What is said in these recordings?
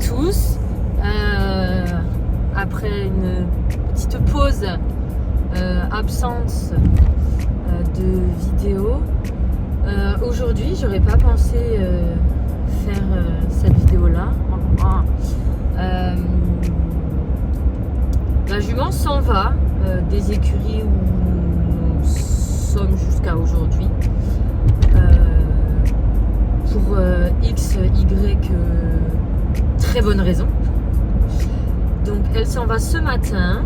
tous. Après une petite pause, absence de vidéo, aujourd'hui j'aurais pas pensé faire cette vidéo là. La jument s'en va des écuries où nous sommes jusqu'à aujourd'hui pour X, Y très bonne raison. Donc elle s'en va ce matin.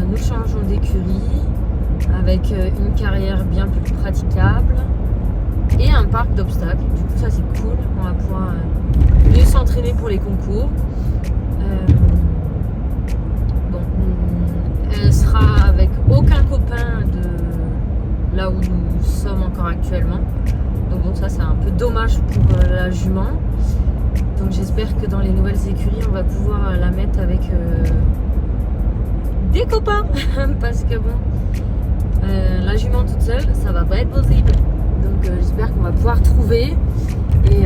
Nous changeons d'écurie avec une carrière bien plus praticable et un parc d'obstacles. Du coup ça c'est cool, on va pouvoir mieux s'entraîner pour les concours. Bon, elle sera avec aucun copain de là où nous sommes encore actuellement. Donc bon, ça c'est un peu dommage pour la jument. Donc j'espère que dans les nouvelles écuries on va pouvoir la mettre avec des copains parce que bon, la jument toute seule ça va pas être possible. Donc j'espère qu'on va pouvoir trouver et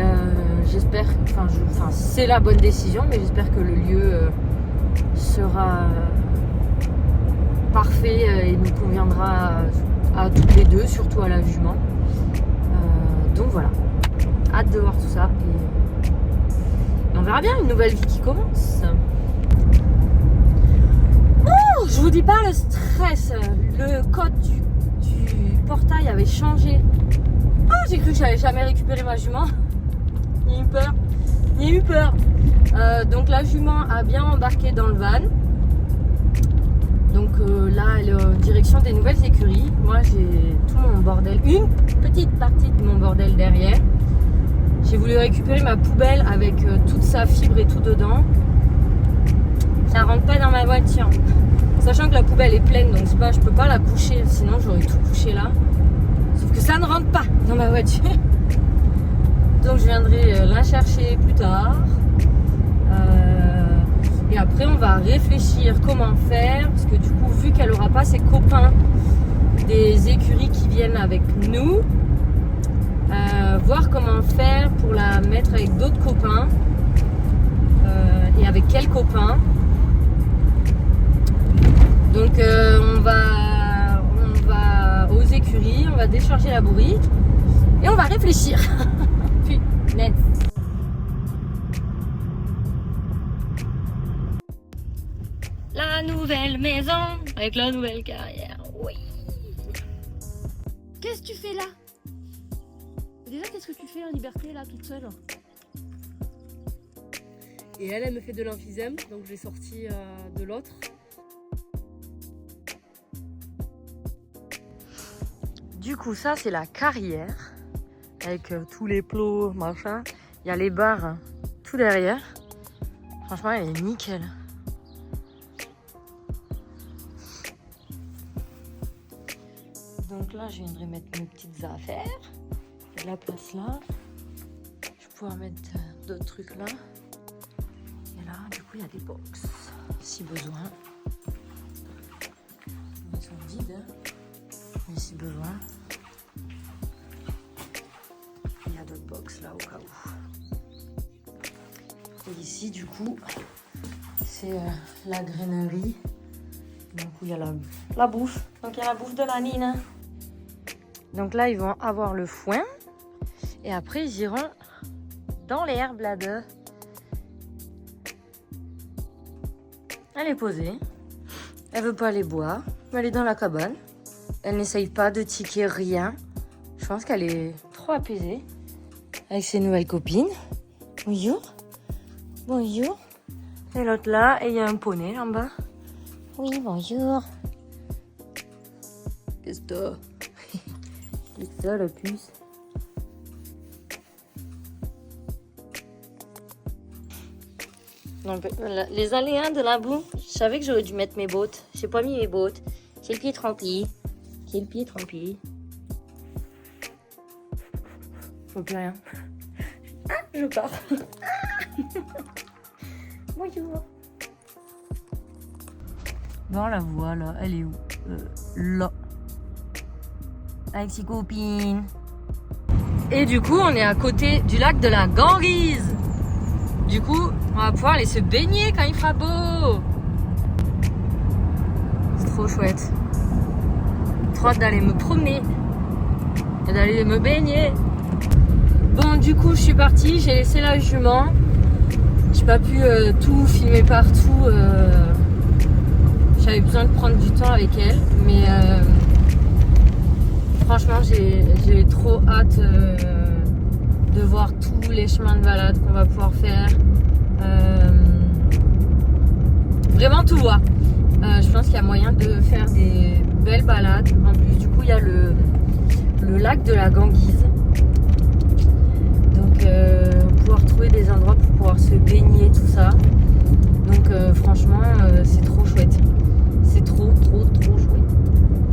j'espère, enfin c'est la bonne décision, mais j'espère que le lieu sera parfait et nous conviendra à toutes les deux, surtout à la jument. Donc voilà, hâte de voir tout ça et on verra bien, une nouvelle vie qui commence. Oh, je vous dis pas le stress, le code du portail avait changé. Oh, j'ai cru que j'allais jamais récupérer ma jument. J'ai eu peur. Donc la jument a bien embarqué dans le van. Donc là elle est en direction des nouvelles écuries. Moi j'ai tout mon bordel, une petite partie de mon bordel derrière. J'ai voulu récupérer ma poubelle avec toute sa fibre et tout dedans. Ça rentre pas dans ma voiture. Sachant que la poubelle est pleine, donc c'est pas, je peux pas la coucher, sinon j'aurais tout couché là. Sauf que ça ne rentre pas dans ma voiture. Donc je viendrai la chercher plus tard. Et après on va réfléchir comment faire. Parce que du coup, vu qu'elle aura pas ses copains des écuries qui viennent avec nous, voir comment faire pour la mettre avec d'autres copains. Et avec quels copains. Donc on va aux écuries, on va décharger la bourrie et on va réfléchir. Punaise. La nouvelle maison avec la nouvelle carrière. Oui. Qu'est-ce que tu fais là? Déjà, qu'est-ce que tu fais en liberté là, toute seule? Et elle me fait de l'emphysème, donc je l'ai sortie de l'autre. Du coup, ça c'est la carrière avec tous les plots, machin. Il y a les barres tout derrière. Franchement, elle est nickel. Donc là, je viendrai mettre mes petites affaires. Il y a de la place là. Je vais pouvoir mettre d'autres trucs là. Et là, du coup, il y a des box si besoin. Ils sont vides, hein. Mais si besoin, il y a d'autres box là au cas où. Et ici du coup c'est la grainerie, donc où il y a la bouffe, donc il y a la bouffe de la Nina. Donc là ils vont avoir le foin et après ils iront dans l'herbe là-bas. Elle est posée, elle veut pas aller boire, elle est dans la cabane. Elle n'essaye pas de tiquer rien. Je pense qu'elle est trop apaisée avec ses nouvelles copines. Bonjour. Bonjour. Et l'autre là, et il y a un poney en bas. Oui, bonjour. Qu'est-ce que t'as? Qu'est-ce que t'as, la puce? Donc, les aléas de la boue, je savais que j'aurais dû mettre mes bottes. J'ai pas mis mes bottes. J'ai le pied trempé. J'ai le pied trempé. Faut plus rien. Ah, je pars. Bonjour. Bon, la voix là, elle est où? Là. Avec ses copines. Et du coup, on est à côté du lac de la Ganguise. Du coup, on va pouvoir aller se baigner quand il fera beau. C'est trop chouette. Trop hâte d'aller me promener et d'aller me baigner. Bon, du coup, je suis partie. J'ai laissé la jument. J'ai pas pu tout filmer partout. J'avais besoin de prendre du temps avec elle. Mais franchement, j'ai trop hâte de voir tous les chemins de balade qu'on va pouvoir faire. Vraiment tout voir. Je pense qu'il y a moyen de faire des belles balades. En plus, du coup, il y a le lac de la Ganguise. Donc, pouvoir trouver des endroits pour pouvoir se baigner, tout ça. Donc, franchement, c'est trop chouette. C'est trop chouette.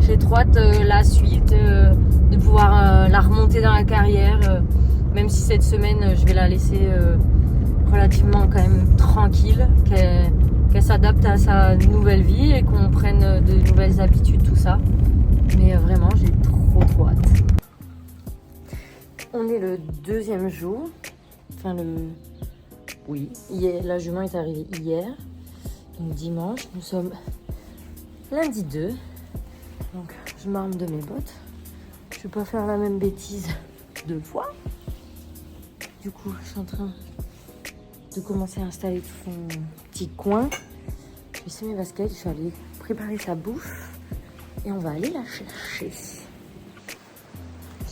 J'ai trop hâte la suite, de pouvoir la remonter dans la carrière. Même si cette semaine, je vais la laisser relativement quand même tranquille. Qu'elle s'adapte à sa nouvelle vie et qu'on prenne de nouvelles habitudes, tout ça. Mais vraiment, j'ai trop hâte. On est le 2e jour. Enfin, oui, hier, la jument est arrivée hier. Donc dimanche, nous sommes lundi 2. Donc je m'arme de mes bottes. Je vais pas faire la même bêtise 2 fois. Du coup, je suis en train de commencer à installer tout son petit coin. Je vais laisser mes baskets, je vais aller préparer sa bouffe et on va aller la chercher.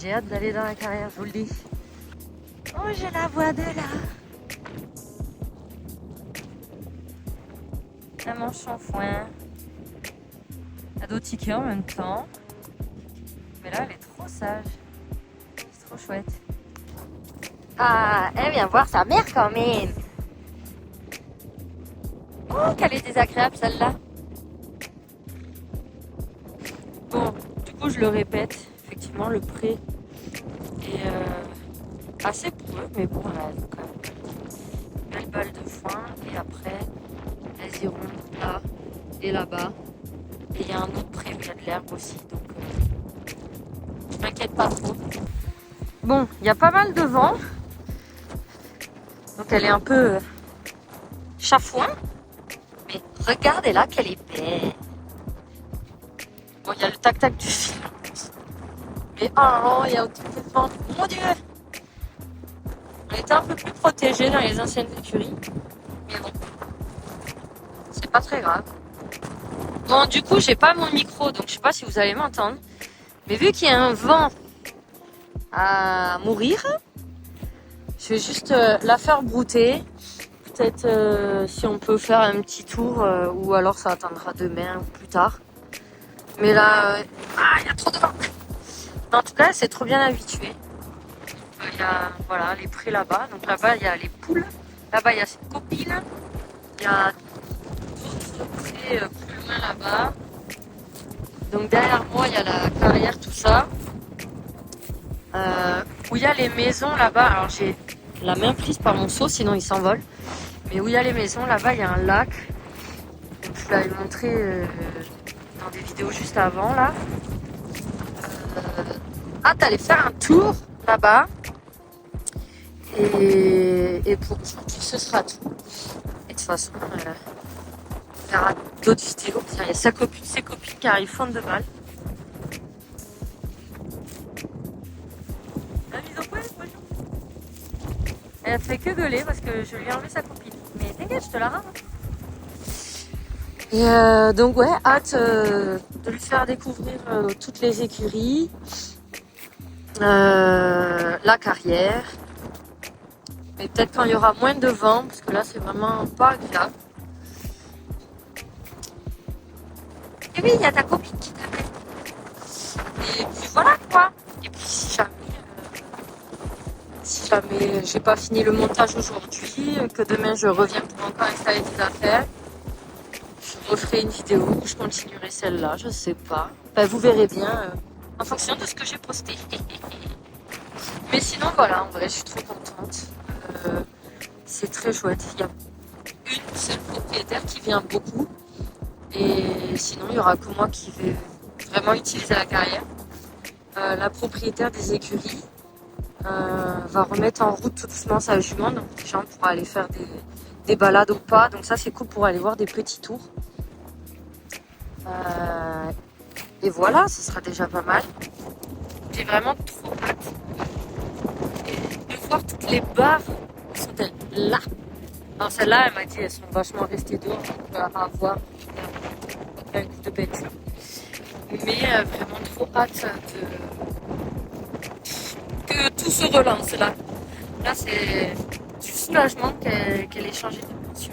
J'ai hâte d'aller dans la carrière, je vous le dis. Oh, je la vois de là. Elle mange son foin. Elle doit tiquer en même temps. Mais là, elle est trop sage. C'est trop chouette. Ah, elle vient voir sa mère quand même. Oh, qu'elle est désagréable celle-là. Bon, du coup, je le répète. Effectivement, le pré est assez boueux, mais bon, elle a quand même une belle balle de foin. Et après, elles iront là et là-bas. Et il y a un autre pré où il y a de l'herbe aussi. Donc, je m'inquiète pas trop. Bon, il y a pas mal de vent. Donc, elle est un peu chafouin. Mais regardez-la qu'elle est belle. Bon, il y a le tac-tac du fil. Mais oh, il y a autant de vent. Mon Dieu! On était un peu plus protégés dans les anciennes écuries. Mais bon, c'est pas très grave. Bon, du coup, j'ai pas mon micro, donc je sais pas si vous allez m'entendre. Mais vu qu'il y a un vent à mourir, je vais juste la faire brouter. Peut-être si on peut faire un petit tour, ou alors ça attendra demain ou plus tard. Mais là, il y a trop de vent. En tout cas, c'est trop bien habitué. Il y a voilà, les prés là-bas. Donc là-bas, il y a les poules. Là-bas, il y a ses copines. Il y a d'autres prés plus loin là-bas. Donc derrière moi, il y a la carrière, tout ça. Où il y a les maisons là-bas. Alors j'ai la main prise par mon seau, sinon il s'envole. Mais où il y a les maisons, là-bas, il y a un lac. Donc je vous l'avais montré dans des vidéos juste avant, là. Hâte d'aller faire un tour là-bas. Et pour aujourd'hui, ce sera tout. Et de toute façon, on verra d'autres vidéos. Il y a ses copines qui arrivent fond de balle. Elle a fait que gueuler parce que je lui ai enlevé sa copine. Mais t'inquiète, je te la rame. Et donc ouais, hâte de lui faire découvrir toutes les écuries, la carrière. Mais peut-être quand il y aura moins de vent, parce que là c'est vraiment pas agréable. Et oui, il y a ta copine qui t'appelle. Et puis voilà quoi. Et puis si jamais j'ai pas fini le montage aujourd'hui, que demain je reviens pour encore installer des affaires, je referai une vidéo où je continuerai celle-là, je sais pas. Ben, vous verrez bien en fonction de ce que j'ai posté. Mais sinon voilà, en vrai je suis trop contente. C'est très chouette. Il y a une seule propriétaire qui vient beaucoup. Et sinon il y aura que moi qui vais vraiment utiliser la carrière. La propriétaire des écuries, va remettre en route tout doucement sa jument. Donc les gens pourront aller faire des balades au pas. Donc ça c'est cool pour aller voir des petits tours. Et voilà, ce sera déjà pas mal. J'ai vraiment trop hâte de voir toutes les barres. Où sont-elles? Là. Alors celle-là, elle m'a dit elles sont vachement restées dehors. Donc à voir. Un coup de bête. Mais vraiment trop hâte que tout se relance là. Là c'est du soulagement qu'elle ait changé de dimension.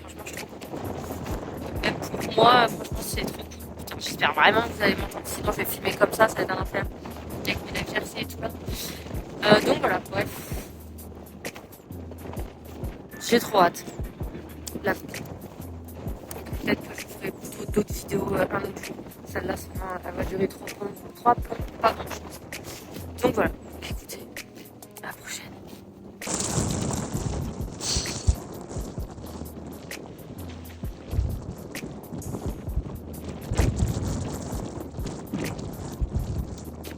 Franchement je suis trop contente. Même pour moi, franchement c'est trop cool. Putain, j'espère vraiment que vous allez m'entendre. Sinon je vais filmer comme ça va être un enfer. Avec mes lives jersey et tout là. Donc voilà, bref. J'ai trop hâte. La peut-être que je ferai plutôt d'autres vidéos un autre jour. Celle-là, elle va durer 3 plombs, pardon, je pense. Donc voilà, écoutez, à la prochaine.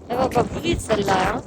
Elle va pas pourrir celle-là, hein.